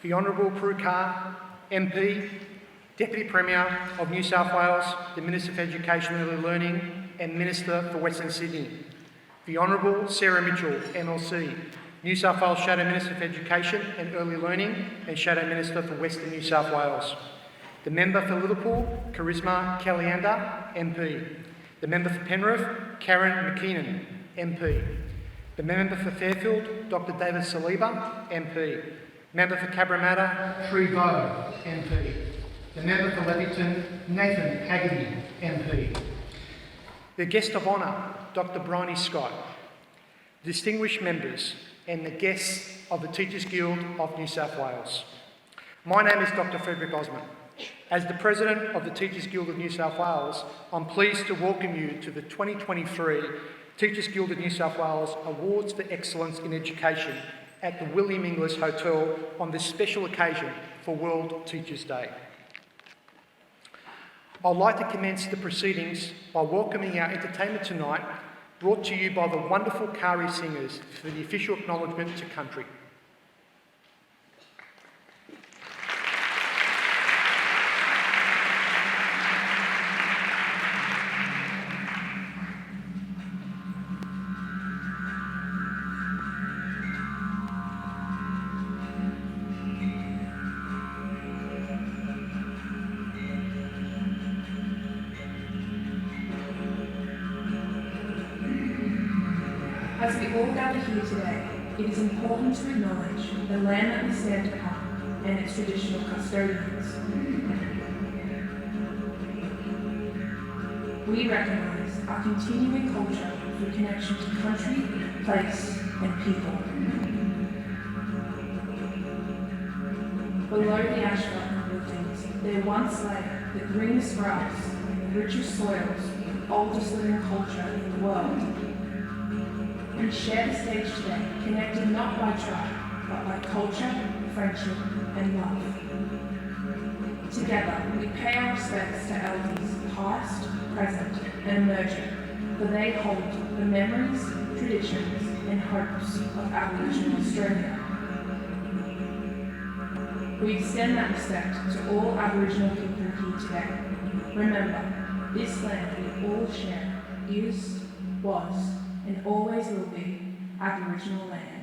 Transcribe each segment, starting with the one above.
The Honourable Prue Carr, MP, Deputy Premier of New South Wales, the Minister for Education and Early Learning and Minister for Western Sydney. The Honourable Sarah Mitchell, MLC, New South Wales Shadow Minister for Education and Early Learning and Shadow Minister for Western New South Wales. The Member for Liverpool, Charisma Calianda, MP. The Member for Penrith, Karen McKeenan, MP. The Member for Fairfield, Dr David Saliba, MP. Member for Cabramatta, Tree Bow, MP. The Member for Levyton, Nathan Haggerty, MP. The Guest of Honour, Dr Briony Scott. Distinguished members and the guests of the Teachers Guild of New South Wales. My name is Dr Frederick Osman. As the President of the Teachers Guild of New South Wales, I'm pleased to welcome you to the 2023 Teachers Guild of New South Wales Awards for Excellence in Education at the William Inglis Hotel on this special occasion for World Teachers' Day. I'd like to commence the proceedings by welcoming our entertainment tonight, brought to you by the wonderful Kari Singers for the official acknowledgement to country. As we all gather here today, it is important to acknowledge the land that we stand upon and its traditional custodians. We recognise our continuing culture through connection to country, place and people. Below the asphalt buildings, there once lay the greenest grass, the richest soils, the oldest living culture in the world. We share the stage today, connected not by tribe, but by culture, friendship, and love. Together, we pay our respects to elders, past, present, and emerging, for they hold the memories, traditions, and hopes of Aboriginal Australia. We extend that respect to all Aboriginal people here today. Remember, this land we all share is, was, and always will be Aboriginal land.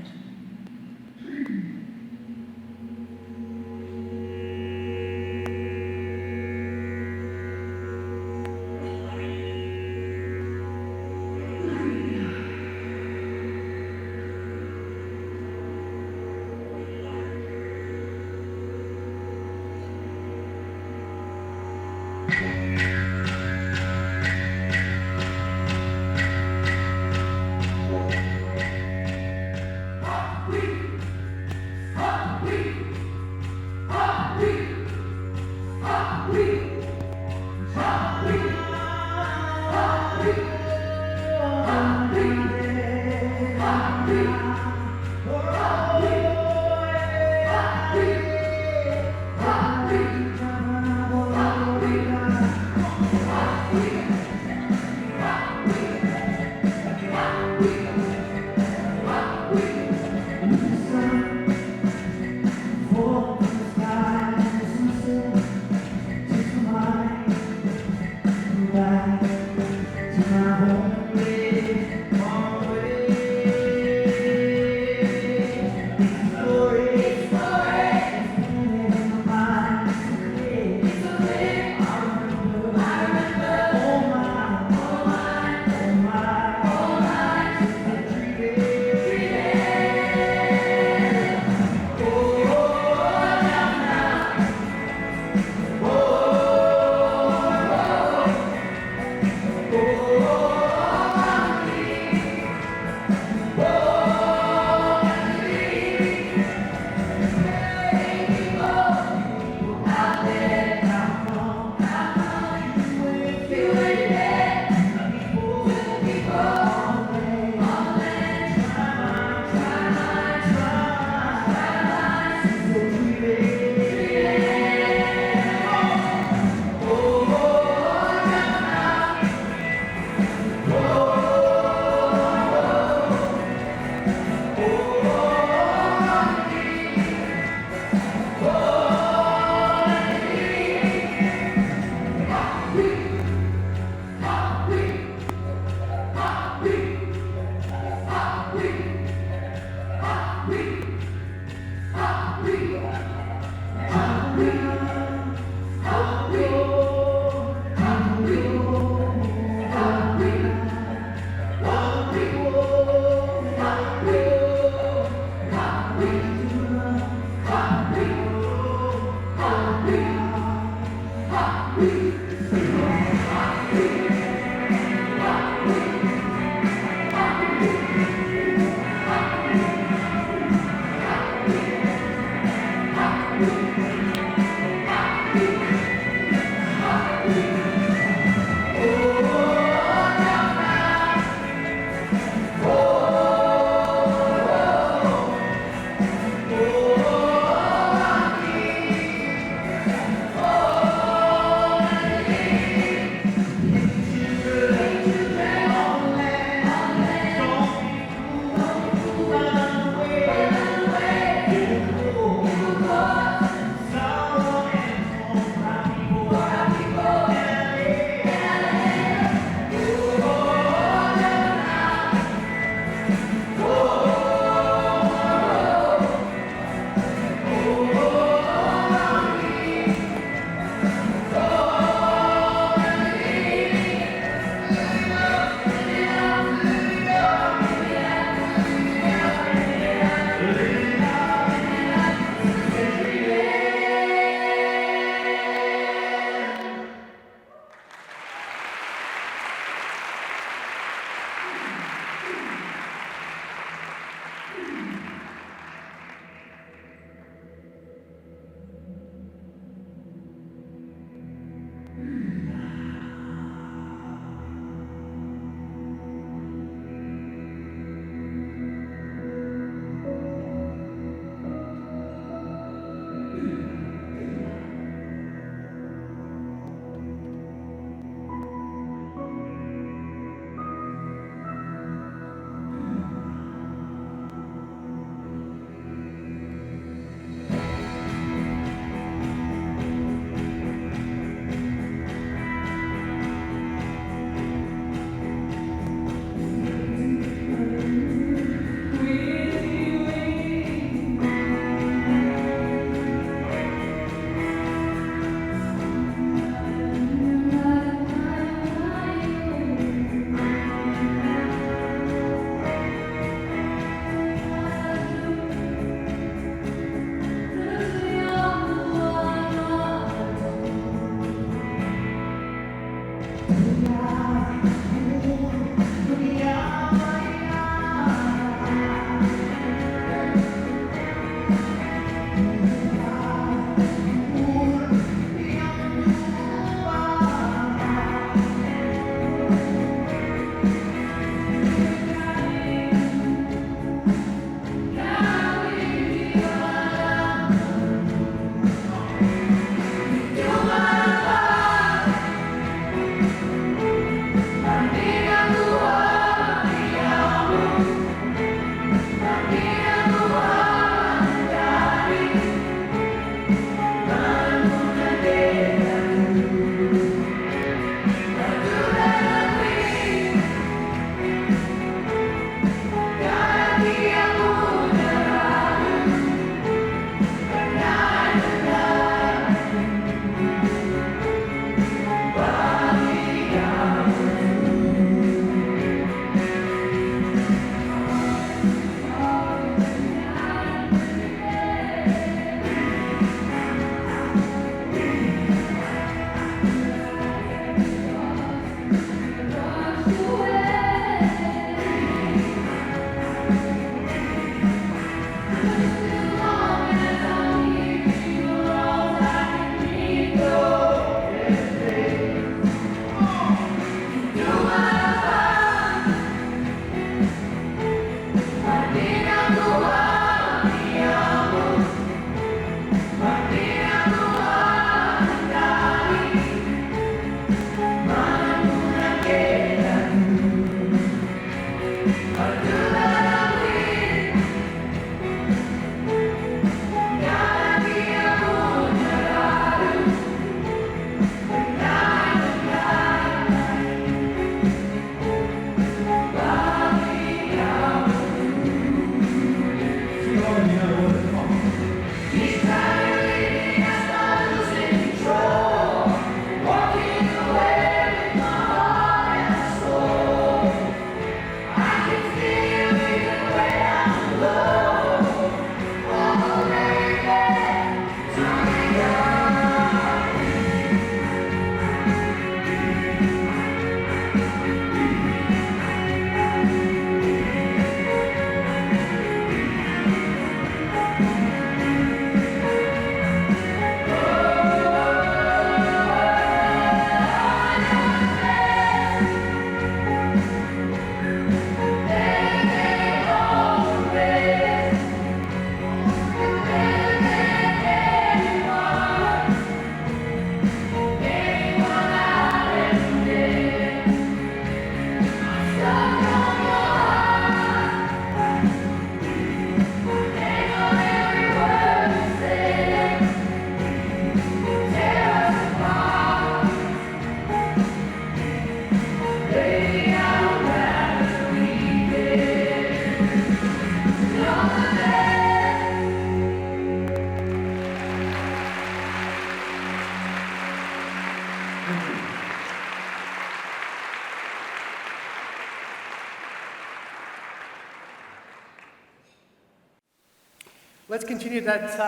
continue that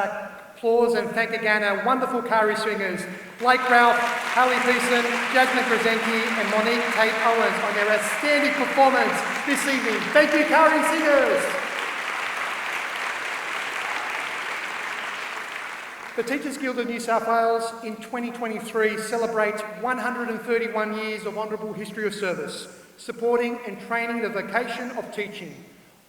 applause and thank again our wonderful Kari singers, Blake Ralph, Hallie Pearson, Jasmine Crescenti and Monique Tate Owens on their outstanding performance this evening. Thank you, Kari singers. The Teachers Guild of New South Wales in 2023 celebrates 131 years of honourable history of service, supporting and training the vocation of teaching,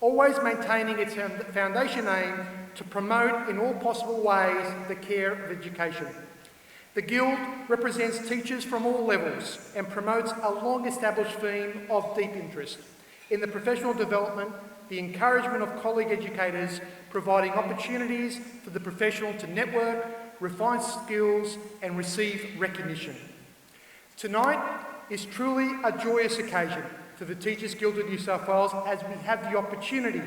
always maintaining its foundation aim to promote in all possible ways the care of education. The Guild represents teachers from all levels and promotes a long-established theme of deep interest in the professional development, the encouragement of colleague educators, providing opportunities for the professional to network, refine skills and receive recognition. Tonight is truly a joyous occasion for the Teachers Guild of New South Wales as we have the opportunity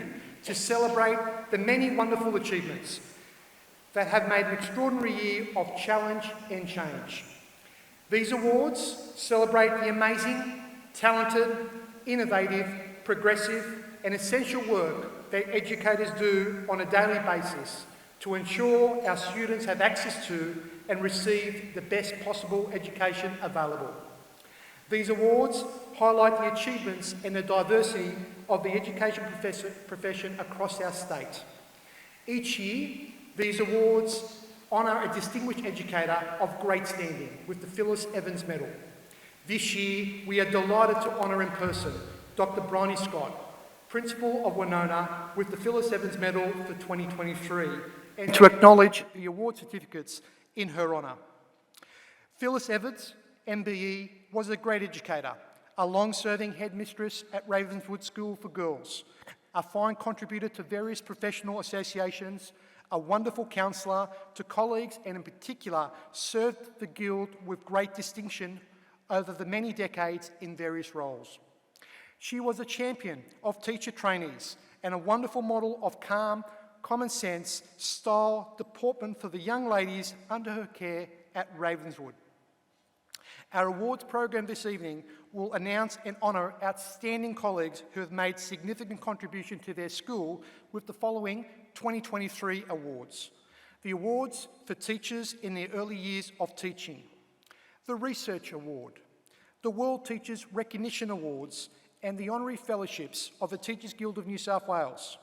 to celebrate the many wonderful achievements that have made an extraordinary year of challenge and change. These awards celebrate the amazing, talented, innovative, progressive and essential work that educators do on a daily basis to ensure our students have access to and receive the best possible education available. These awards highlight the achievements and the diversity of the education profession across our state. Each year, these awards honour a distinguished educator of great standing with the Phyllis Evans Medal. This year, we are delighted to honour in person Dr. Briony Scott, Principal of Wenona, with the Phyllis Evans Medal for 2023, and to acknowledge the award certificates in her honour. Phyllis Evans, MBE, was a great educator, a long-serving headmistress at Ravenswood School for Girls, a fine contributor to various professional associations, a wonderful counsellor to colleagues, and in particular served the Guild with great distinction over the many decades in various roles. She was a champion of teacher trainees and a wonderful model of calm, common sense, style, deportment for the young ladies under her care at Ravenswood. Our awards program this evening will announce and honour outstanding colleagues who have made significant contribution to their school with the following 2023 awards. The awards for teachers in their early years of teaching, the Research Award, the World Teachers Recognition Awards, and the Honorary Fellowships of the Teachers Guild of New South Wales.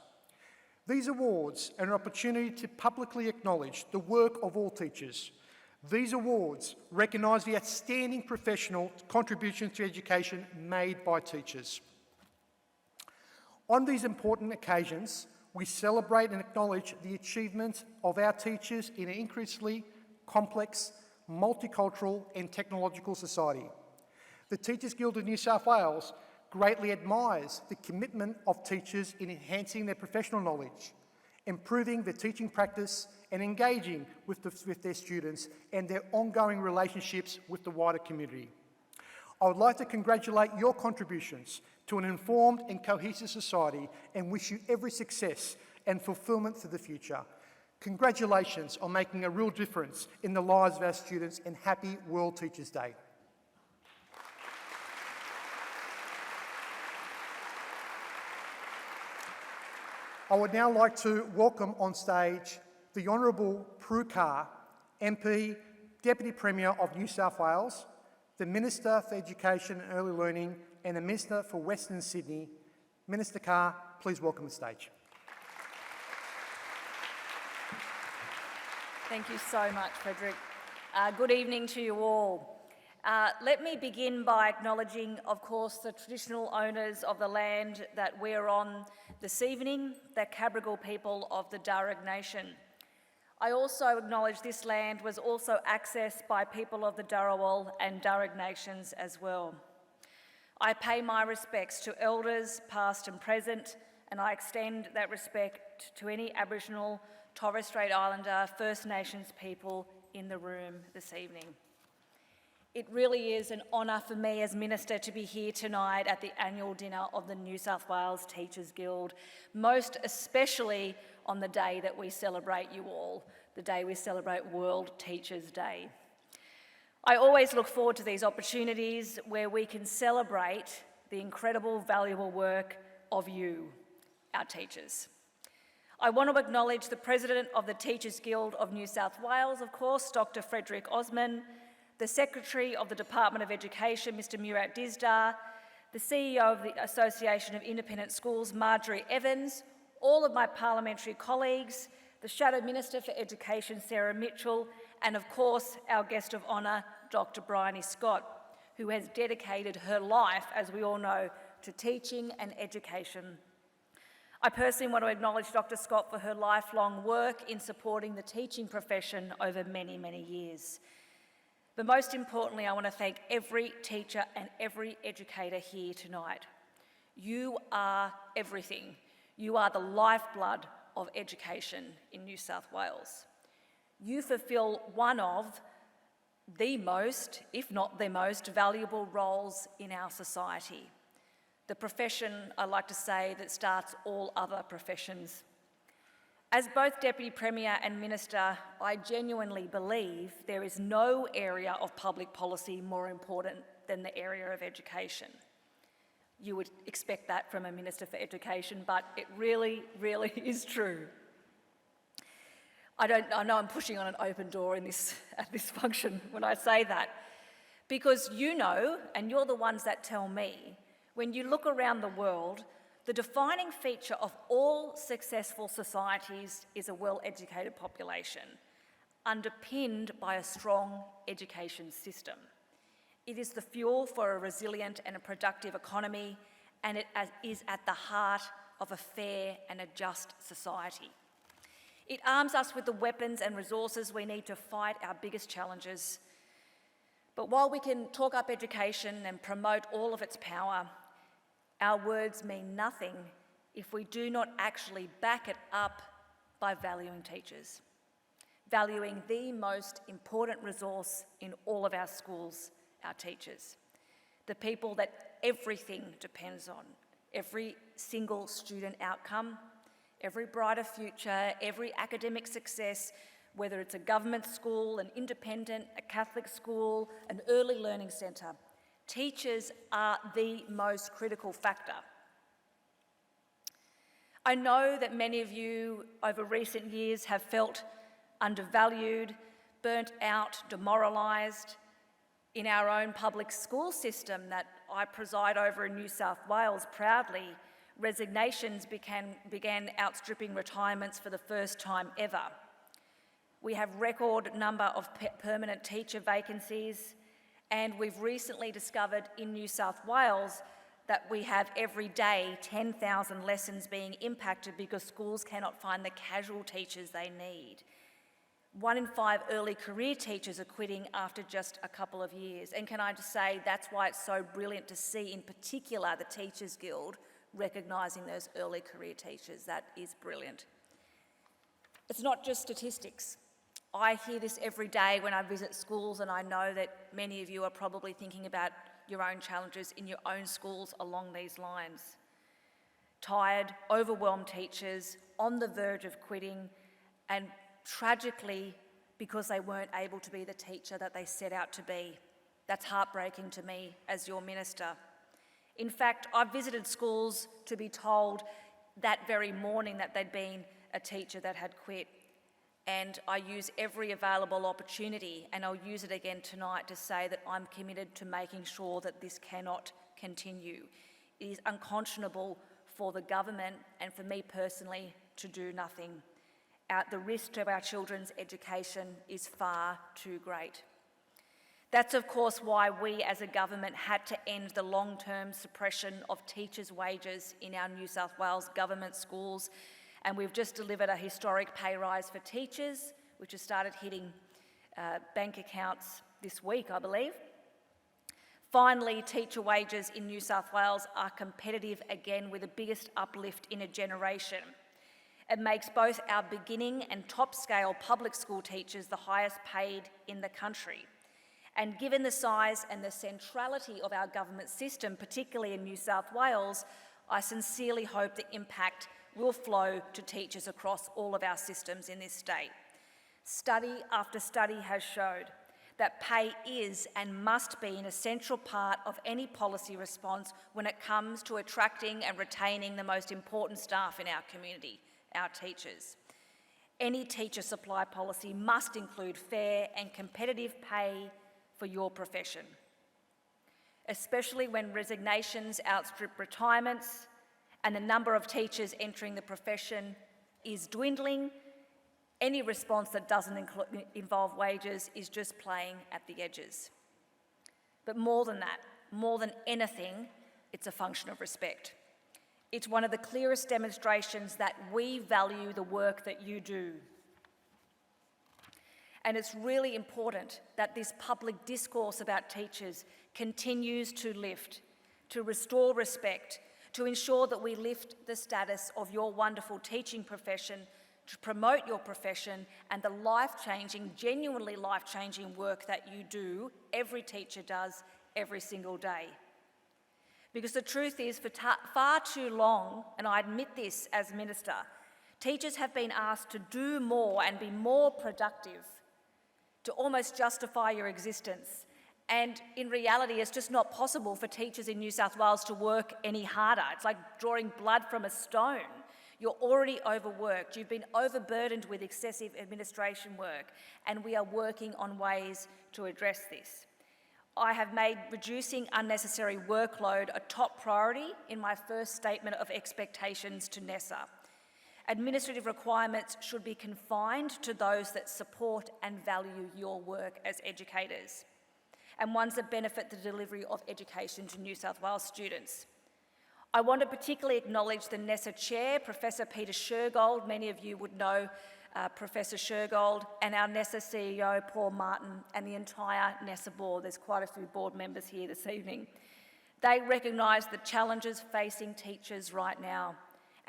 These awards are an opportunity to publicly acknowledge the work of all teachers. These awards recognise the outstanding professional contributions to education made by teachers. On these important occasions, we celebrate and acknowledge the achievements of our teachers in an increasingly complex, multicultural and technological society. The Teachers Guild of New South Wales greatly admires the commitment of teachers in enhancing their professional knowledge, improving their teaching practice and engaging with their students and their ongoing relationships with the wider community. I would like to congratulate your contributions to an informed and cohesive society and wish you every success and fulfilment for the future. Congratulations on making a real difference in the lives of our students, and happy World Teachers' Day. I would now like to welcome on stage the Honourable Prue Carr, MP, Deputy Premier of New South Wales, the Minister for Education and Early Learning, and the Minister for Western Sydney. Minister Carr, please welcome the stage. Thank you so much, Frederick. Good evening to you all. Let me begin by acknowledging, of course, the traditional owners of the land that we're on this evening, the Cabrogal people of the Darug Nation. I also acknowledge this land was also accessed by people of the Dharawal and Darug Nations as well. I pay my respects to elders, past and present, and I extend that respect to any Aboriginal, Torres Strait Islander, First Nations people in the room this evening. It really is an honour for me as Minister to be here tonight at the annual dinner of the New South Wales Teachers Guild, most especially on the day that we celebrate you all, the day we celebrate World Teachers' Day. I always look forward to these opportunities where we can celebrate the incredible, valuable work of you, our teachers. I want to acknowledge the President of the Teachers Guild of New South Wales, of course, Dr. Frederick Osman, the Secretary of the Department of Education, Mr. Murat Dizdar, the CEO of the Association of Independent Schools, Marjorie Evans, all of my parliamentary colleagues, the Shadow Minister for Education, Sarah Mitchell, and of course, our guest of honour, Dr. Briony Scott, who has dedicated her life, as we all know, to teaching and education. I personally want to acknowledge Dr. Scott for her lifelong work in supporting the teaching profession over many, many years. But most importantly, I want to thank every teacher and every educator here tonight. You are everything. You are the lifeblood of education in New South Wales. You fulfil one of the most, if not the most, valuable roles in our society. The profession, I like to say, that starts all other professions. As both Deputy Premier and Minister, I genuinely believe there is no area of public policy more important than the area of education. You would expect that from a Minister for Education, but it really, really is true. I know I'm pushing on an open door at this function when I say that, because you know, and you're the ones that tell me, when you look around the world, the defining feature of all successful societies is a well-educated population, underpinned by a strong education system. It is the fuel for a resilient and a productive economy, and it is at the heart of a fair and a just society. It arms us with the weapons and resources we need to fight our biggest challenges. But while we can talk up education and promote all of its power, our words mean nothing if we do not actually back it up by valuing teachers, valuing the most important resource in all of our schools, our teachers, the people that everything depends on, every single student outcome, every brighter future, every academic success, whether it's a government school, an independent, a Catholic school, an early learning centre. Teachers are the most critical factor. I know that many of you over recent years have felt undervalued, burnt out, demoralised. In our own public school system that I preside over in New South Wales proudly, resignations began outstripping retirements for the first time ever. We have record number of permanent teacher vacancies, and we've recently discovered in New South Wales that we have every day 10,000 lessons being impacted because schools cannot find the casual teachers they need. 1 in 5 early career teachers are quitting after just a couple of years. And can I just say, that's why it's so brilliant to see, in particular, the Teachers Guild recognising those early career teachers. That is brilliant. It's not just statistics. I hear this every day when I visit schools, and I know that many of you are probably thinking about your own challenges in your own schools along these lines. Tired, overwhelmed teachers on the verge of quitting, and tragically because they weren't able to be the teacher that they set out to be. That's heartbreaking to me as your minister. In fact, I visited schools to be told that very morning that there'd been a teacher that had quit. And I use every available opportunity, and I'll use it again tonight, to say that I'm committed to making sure that this cannot continue. It is unconscionable for the government and for me personally to do nothing. The risk to our children's education is far too great. That's of course why we as a government had to end the long-term suppression of teachers' wages in our New South Wales government schools. And we've just delivered a historic pay rise for teachers, which has started hitting bank accounts this week, I believe. Finally, teacher wages in New South Wales are competitive again, with the biggest uplift in a generation. It makes both our beginning and top-scale public school teachers the highest paid in the country. And given the size and the centrality of our government system, particularly in New South Wales, I sincerely hope the impact will flow to teachers across all of our systems in this state. Study after study has showed that pay is and must be an essential part of any policy response when it comes to attracting and retaining the most important staff in our community, our teachers. Any teacher supply policy must include fair and competitive pay for your profession, especially when resignations outstrip retirements and the number of teachers entering the profession is dwindling. Any response that doesn't involve wages is just playing at the edges. But more than that, more than anything, it's a function of respect. It's one of the clearest demonstrations that we value the work that you do. And it's really important that this public discourse about teachers continues to lift, to restore respect, to ensure that we lift the status of your wonderful teaching profession, to promote your profession and the life-changing, genuinely life-changing work that you do, every teacher does, every single day. Because the truth is, for far too long, and I admit this as Minister, teachers have been asked to do more and be more productive to almost justify your existence. And in reality, it's just not possible for teachers in New South Wales to work any harder. It's like drawing blood from a stone. You're already overworked. You've been overburdened with excessive administration work, and we are working on ways to address this. I have made reducing unnecessary workload a top priority in my first statement of expectations to NSW. Administrative requirements should be confined to those that support and value your work as educators, and ones that benefit the delivery of education to New South Wales students. I want to particularly acknowledge the NSW Chair, Professor Peter Shergold. Many of you would know Professor Shergold, and our NSW CEO, Paul Martin, and the entire NSW board. There's quite a few board members here this evening. They recognise the challenges facing teachers right now,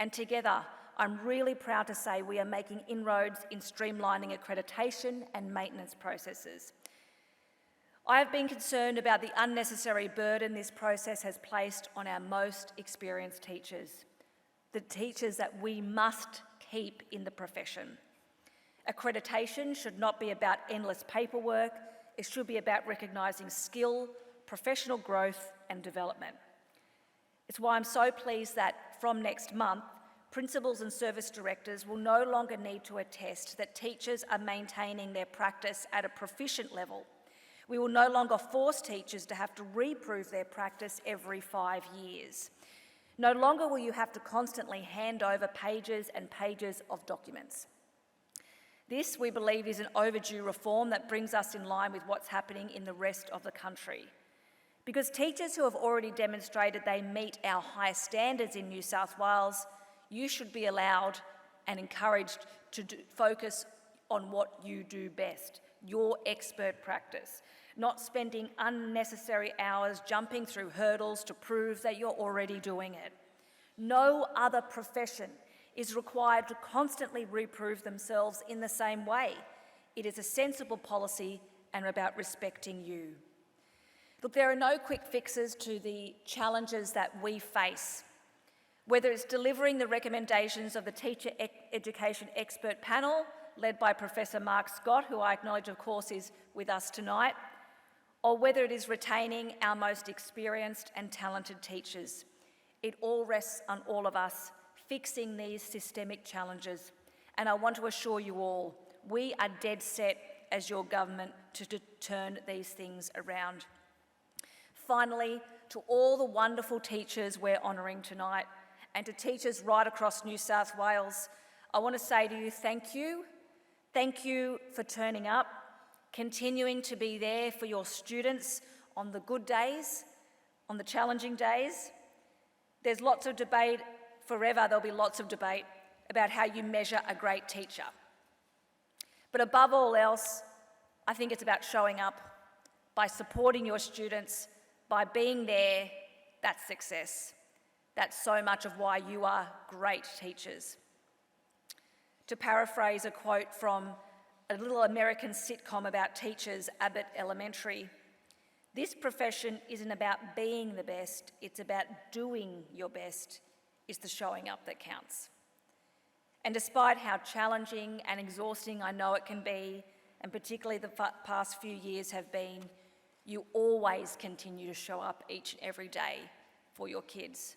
and together, I'm really proud to say we are making inroads in streamlining accreditation and maintenance processes. I have been concerned about the unnecessary burden this process has placed on our most experienced teachers, the teachers that we must keep in the profession. Accreditation should not be about endless paperwork. It should be about recognising skill, professional growth and development. It's why I'm so pleased that from next month, principals and service directors will no longer need to attest that teachers are maintaining their practice at a proficient level. We will no longer force teachers to have to reprove their practice every 5 years. No longer will you have to constantly hand over pages and pages of documents. This, we believe, is an overdue reform that brings us in line with what's happening in the rest of the country. Because teachers who have already demonstrated they meet our high standards in New South Wales, you should be allowed and encouraged to focus on what you do best, your expert practice, not spending unnecessary hours jumping through hurdles to prove that you're already doing it. No other profession is required to constantly reprove themselves in the same way. It is a sensible policy and about respecting you. Look, there are no quick fixes to the challenges that we face. Whether it's delivering the recommendations of the Teacher Education Expert Panel, led by Professor Mark Scott, who I acknowledge, of course, is with us tonight, or whether it is retaining our most experienced and talented teachers. It all rests on all of us fixing these systemic challenges. And I want to assure you all, we are dead set as your government to turn these things around. Finally, to all the wonderful teachers we're honouring tonight, and to teachers right across New South Wales, I want to say to you, thank you. Thank you for turning up, continuing to be there for your students on the good days, on the challenging days. There's lots of debate, forever there'll be lots of debate about how you measure a great teacher. But above all else, I think it's about showing up, by supporting your students, by being there. That's success. That's so much of why you are great teachers. To paraphrase a quote from a little American sitcom about teachers, Abbott Elementary, this profession isn't about being the best, it's about doing your best. Is the showing up that counts. And despite how challenging and exhausting I know it can be, and particularly the past few years have been, you always continue to show up each and every day for your kids.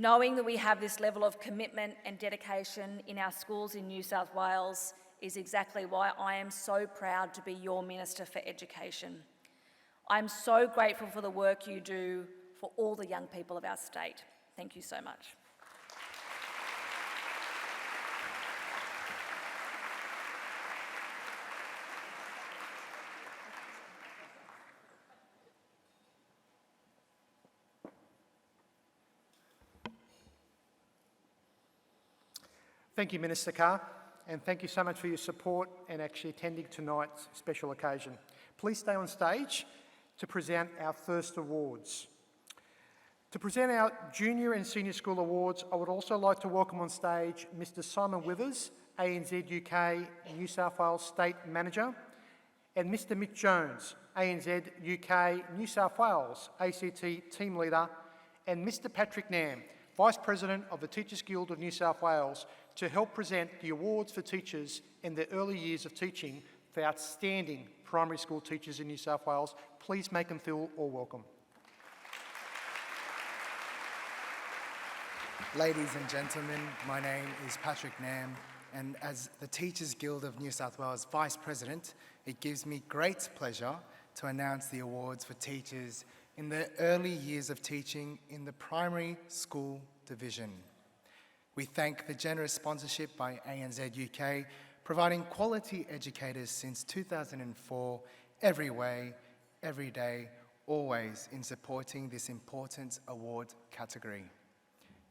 Knowing that we have this level of commitment and dedication in our schools in New South Wales is exactly why I am so proud to be your Minister for Education. I'm so grateful for the work you do for all the young people of our state. Thank you so much. Thank you, Minister Carr, and thank you so much for your support and actually attending tonight's special occasion. Please stay on stage to present our first awards. To present our Junior and Senior School Awards, I would also like to welcome on stage Mr Simon Withers, ANZ UK New South Wales State Manager, and Mr Mick Jones, ANZ UK New South Wales ACT Team Leader, and Mr Patrick Nam, Vice President of the Teachers Guild of New South Wales, to help present the awards for teachers in their early years of teaching for outstanding primary school teachers in New South Wales. Please make them feel all welcome. Ladies and gentlemen, my name is Patrick Nam, and as the Teachers Guild of New South Wales Vice President, it gives me great pleasure to announce the awards for teachers in the early years of teaching in the primary school division. We thank the generous sponsorship by ANZ UK, providing quality educators since 2004, every way, every day, always in supporting this important award category.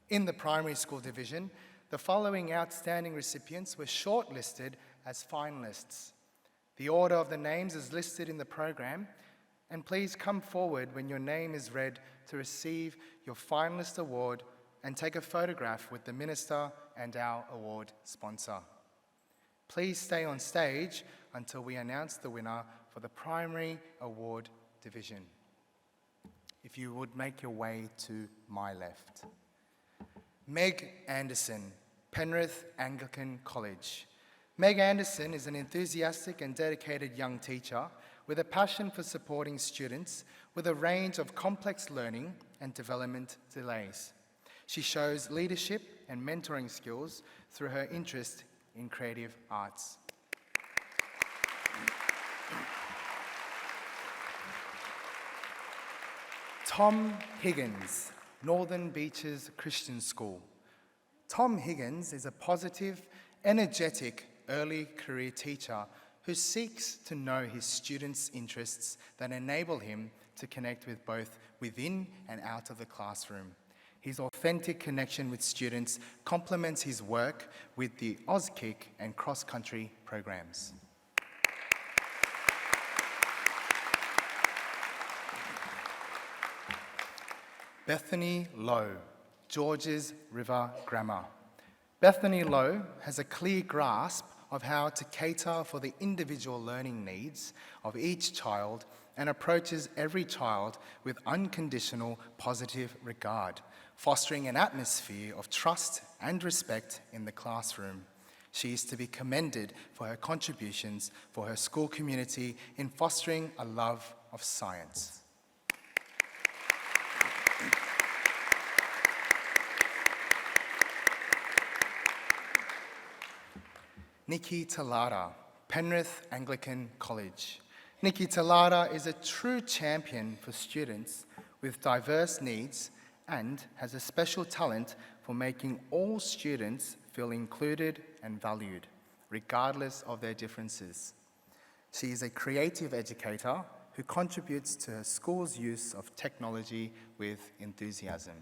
In the primary school division, the following outstanding recipients were shortlisted as finalists. The order of the names is listed in the program, and please come forward when your name is read to receive your finalist award and take a photograph with the Minister and our award sponsor. Please stay on stage until we announce the winner for the primary award division. If you would make your way to my left. Meg Anderson, Penrith Anglican College. Meg Anderson is an enthusiastic and dedicated young teacher with a passion for supporting students with a range of complex learning and development delays. She shows leadership and mentoring skills through her interest in creative arts. Tom Higgins, Northern Beaches Christian School. Tom Higgins is a positive, energetic early career teacher who seeks to know his students' interests that enable him to connect with both within and out of the classroom. His authentic connection with students complements his work with the Auskick and cross-country programs. Bethany Lowe, Georges River Grammar. Bethany Lowe has a clear grasp of how to cater for the individual learning needs of each child and approaches every child with unconditional positive regard, fostering an atmosphere of trust and respect in the classroom. She is to be commended for her contributions for her school community in fostering a love of science. Nikki Talada, Penrith Anglican College. Nikki Talada is a true champion for students with diverse needs and has a special talent for making all students feel included and valued, regardless of their differences. She is a creative educator who contributes to her school's use of technology with enthusiasm.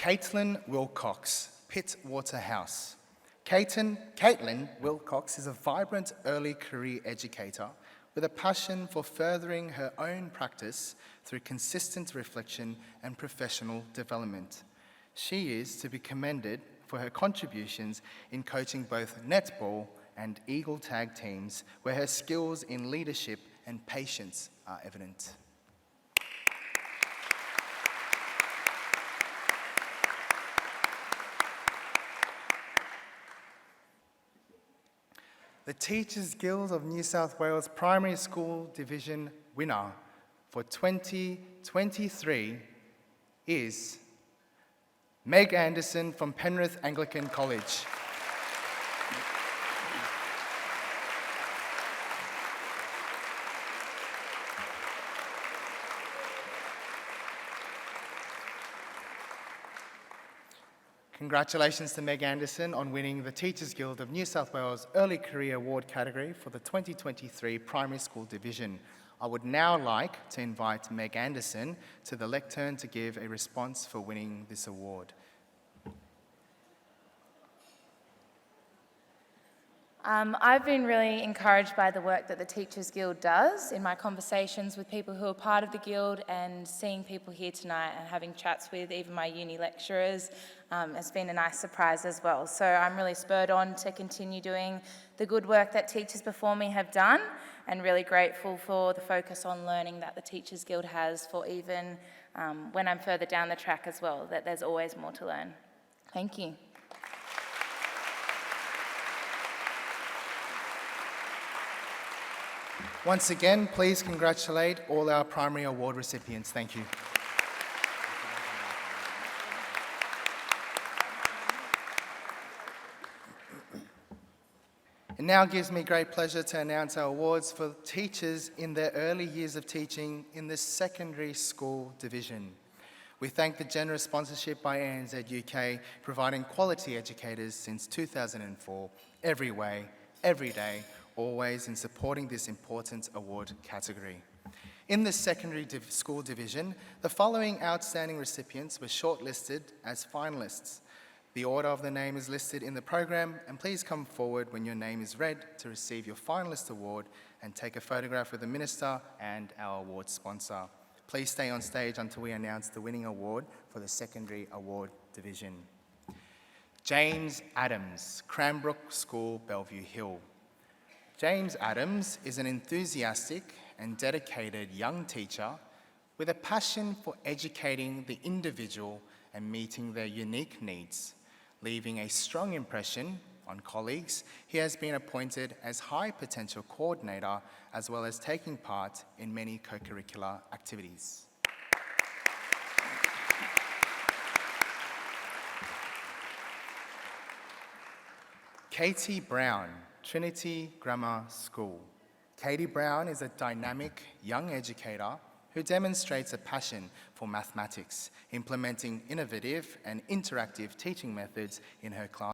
Caitlin Wilcox, Pittwater House. Caitlin Wilcox is a vibrant early career educator with a passion for furthering her own practice through consistent reflection and professional development. She is to be commended for her contributions in coaching both netball and Eagle tag teams, where her skills in leadership and patience are evident. The Teachers Guild of New South Wales Primary School Division winner for 2023 is Meg Anderson from Penrith Anglican College. Congratulations to Meg Anderson on winning the Teachers Guild of New South Wales Early Career Award category for the 2023 Primary School Division. I would now like to invite Meg Anderson to the lectern to give a response for winning this award. I've been really encouraged by the work that the Teachers Guild does in my conversations with people who are part of the Guild, and seeing people here tonight and having chats with even my uni lecturers has been a nice surprise as well. So I'm really spurred on to continue doing the good work that teachers before me have done, and really grateful for the focus on learning that the Teachers Guild has for even when I'm further down the track as well, that there's always more to learn. Thank you. Once again, please congratulate all our primary award recipients. Thank you. It now gives me great pleasure to announce our awards for teachers in their early years of teaching in the secondary school division. We thank the generous sponsorship by ANZ UK, providing quality educators since 2004, every way, every day, always in supporting this important award category. In the secondary school division, the following outstanding recipients were shortlisted as finalists. The order of the name is listed in the program, and please come forward when your name is read to receive your finalist award and take a photograph with the Minister and our award sponsor. Please stay on stage until we announce the winning award for the secondary award division. James Adams, Cranbrook School, Bellevue Hill. James Adams is an enthusiastic and dedicated young teacher with a passion for educating the individual and meeting their unique needs. Leaving a strong impression on colleagues, he has been appointed as High Potential Coordinator, as well as taking part in many co-curricular activities. Katie Brown, Trinity Grammar School. Katie Brown is a dynamic young educator who demonstrates a passion for mathematics, implementing innovative and interactive teaching methods in her class.